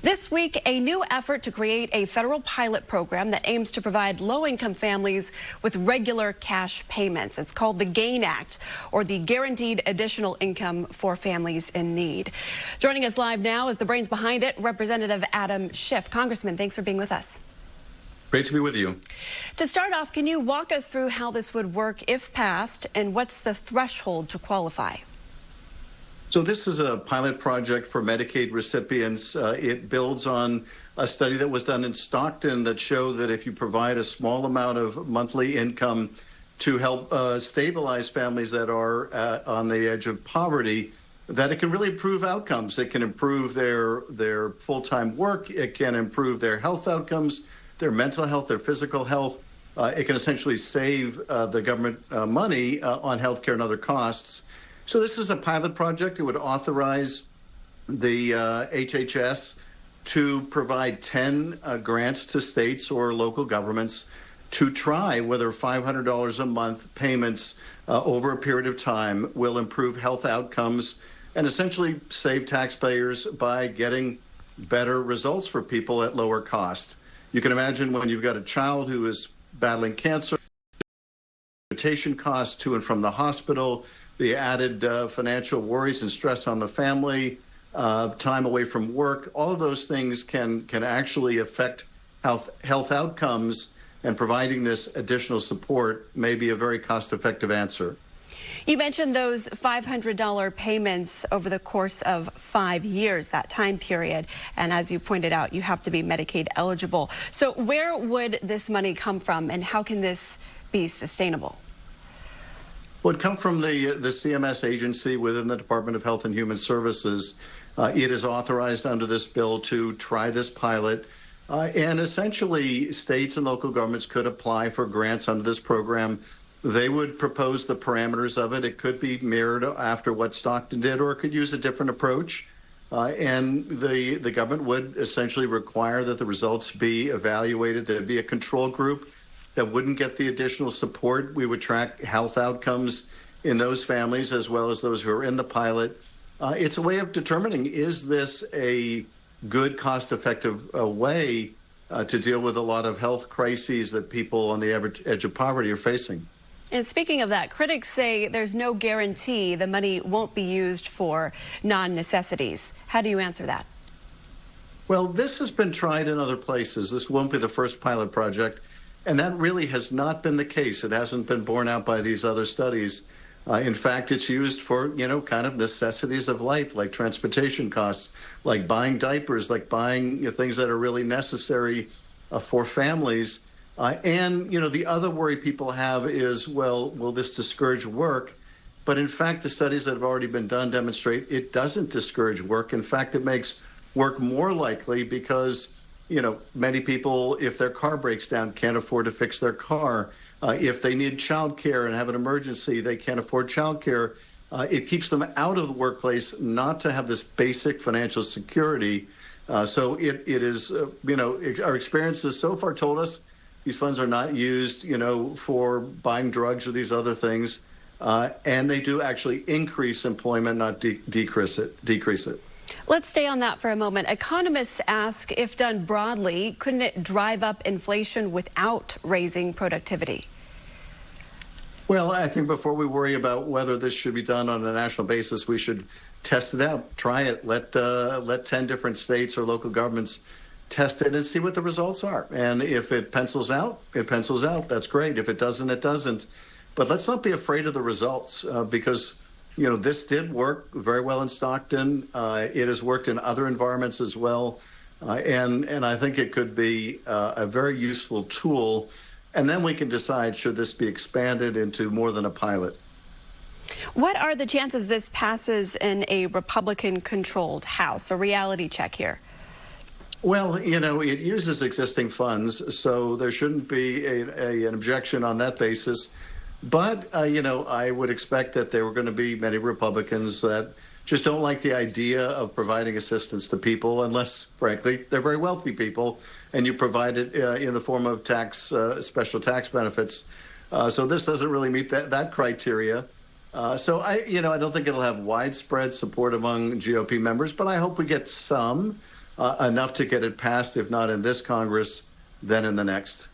This week, a new effort to create a federal pilot program that aims to provide low-income families with regular cash payments. It's called the GAIN Act, or the Guaranteed Additional Income for Families in Need. Joining us live now is the brains behind it, Representative Adam Schiff. Congressman, thanks for being with us. Great to be with you. To start off, can you walk us through how this would work if passed, and what's the threshold to qualify? So this is a pilot project for Medicaid recipients. It builds on a study that was done in Stockton that showed that if you provide a small amount of monthly income to help stabilize families that are on the edge of poverty, that it can really improve outcomes. It can improve their full-time work. It can improve their health outcomes, their mental health, their physical health. It can essentially save the government money on healthcare and other costs. So this is a pilot project. It would authorize the HHS to provide 10 grants to states or local governments to try whether $500 a month payments over a period of time will improve health outcomes and essentially save taxpayers by getting better results for people at lower cost. You can imagine when you've got a child who is battling cancer, transportation costs to and from the hospital, the added financial worries and stress on the family, time away from work, all of those things can actually affect health outcomes, and providing this additional support may be a very cost-effective answer. You mentioned those $500 payments over the course of 5 years, that time period. And as you pointed out, you have to be Medicaid eligible. So where would this money come from, and how can this be sustainable? Well, it come from the CMS agency within the Department of Health and Human Services. It is authorized under this bill to try this pilot. And essentially, states and local governments could apply for grants under this program. They would propose the parameters of it. It could be mirrored after what Stockton did, or it could use a different approach. And the government would essentially require that the results be evaluated. There'd be a control group that wouldn't get the additional support. We would track health outcomes in those families as well as those who are in the pilot. It's a way of determining, is this a good, cost-effective way to deal with a lot of health crises that people on the edge of poverty are facing. And speaking of that, critics say there's no guarantee the money won't be used for non-necessities. How do you answer that? Well, this has been tried in other places. This won't be the first pilot project. And that really has not been the case. It hasn't been borne out by these other studies. In fact, it's used for, kind of necessities of life, like transportation costs, like buying diapers, like buying things that are really necessary for families. And the other worry people have is, well, will this discourage work? But in fact, the studies that have already been done demonstrate it doesn't discourage work. In fact, it makes work more likely because many people, if their car breaks down, can't afford to fix their car. If they need childcare and have an emergency, they can't afford childcare. It keeps them out of the workplace not to have this basic financial security. So it is, our experiences so far told us these funds are not used, for buying drugs or these other things. And they do actually increase employment, not decrease it. Let's stay on that for a moment. Economists ask, if done broadly, couldn't it drive up inflation without raising productivity? Well, I think before we worry about whether this should be done on a national basis, we should test it out, try it, let 10 different states or local governments test it and see what the results are. And if it pencils out, it pencils out. That's great. If it doesn't, it doesn't. But let's not be afraid of the results because this did work very well in Stockton. It has worked in other environments as well. And I think it could be a very useful tool. And then we can decide, should this be expanded into more than a pilot? What are the chances this passes in a Republican-controlled House? A reality check here. Well, it uses existing funds, so there shouldn't be an objection on that basis. But, I would expect that there were going to be many Republicans that just don't like the idea of providing assistance to people unless, frankly, they're very wealthy people and you provide it in the form of special tax benefits. So this doesn't really meet that criteria. So I don't think it'll have widespread support among GOP members, but I hope we get some. enough to get it passed, if not in this Congress, then in the next.